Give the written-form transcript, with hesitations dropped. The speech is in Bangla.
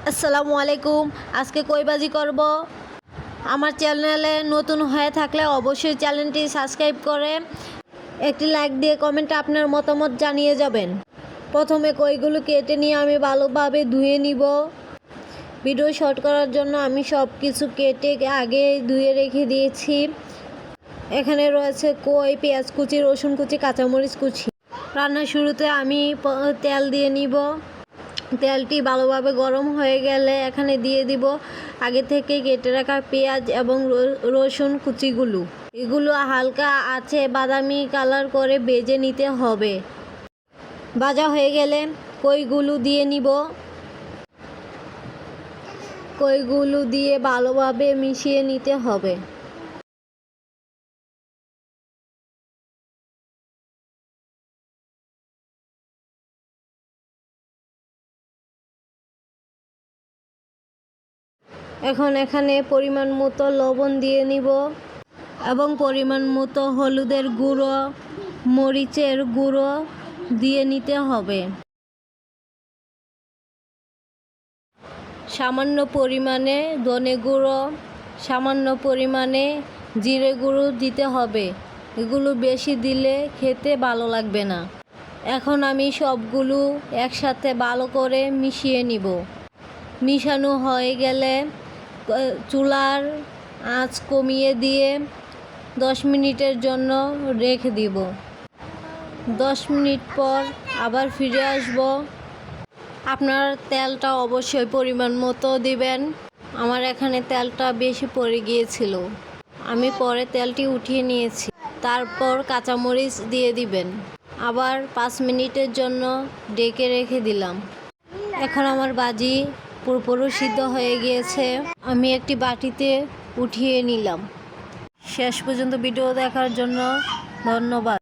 আসসালামু আলাইকুম। আজকে কইবাজি করব। আমার চ্যানেলে নতুন হয়ে থাকলে অবশ্যই চ্যানেলটি সাবস্ক্রাইব করে একটি লাইক দিয়ে কমেন্টে আপনার মতামত জানিয়ে যাবেন। প্রথমে কইগুলো কেটে নিয়ে আমি ভালোভাবে ধুয়ে নিব। ভিডিও শর্ট করার জন্য আমি সব কিছু কেটে আগে ধুয়ে রেখে দিয়েছি। এখানে রয়েছে কই, পেঁয়াজ কুচি, রসুন কুচি, কাঁচামরিচ কুচি। রান্নার শুরুতে আমি তেল দিয়ে নিব। তেলটি ভালোভাবে গরম হয়ে গেলে এখানে দিয়ে দিব আগে থেকে কেটে রাখা পেঁয়াজ এবং রসুন কুচিগুলো। এগুলো হালকা আছে বাদামি কালার করে ভেজে নিতে হবে। ভাজা হয়ে গেলে কইগুলো দিয়ে নিব। কইগুলো দিয়ে ভালোভাবে মিশিয়ে নিতে হবে। এখন এখানে পরিমাণ মতো লবণ দিয়ে নিব এবং পরিমাণ মতো হলুদের গুঁড়ো, মরিচের গুঁড়ো দিয়ে নিতে হবে। সামান্য পরিমাণে ধনে গুঁড়ো, সামান্য পরিমাণে জিরে গুঁড়ো দিতে হবে। এগুলো বেশি দিলে খেতে ভালো লাগবে না। এখন আমি সবগুলো একসাথে ভালো করে মিশিয়ে নিব। মিশানো হয়ে গেলে চুলার আঁচ কমিয়ে দিয়ে 10 মিনিটের জন্য রেখে দিব। 10 মিনিট পর আবার ফিরে আসব। আপনার তেলটা অবশ্যই পরিমাণ মতো দিবেন। আমার এখানে তেলটা বেশি পড়ে গিয়েছিল, আমি পরে তেলটি উঠিয়ে নিয়েছি। তারপর কাঁচামরিচ দিয়ে দিবেন। আবার 5 মিনিটের জন্য ঢেকে রেখে দিলাম। এখন আমার ভাজি পুরোপুরি সিদ্ধ হয়ে গিয়েছে। আমি একটি বাটিতে উঠিয়ে নিলাম। শেষ পর্যন্ত ভিডিও দেখার জন্য ধন্যবাদ।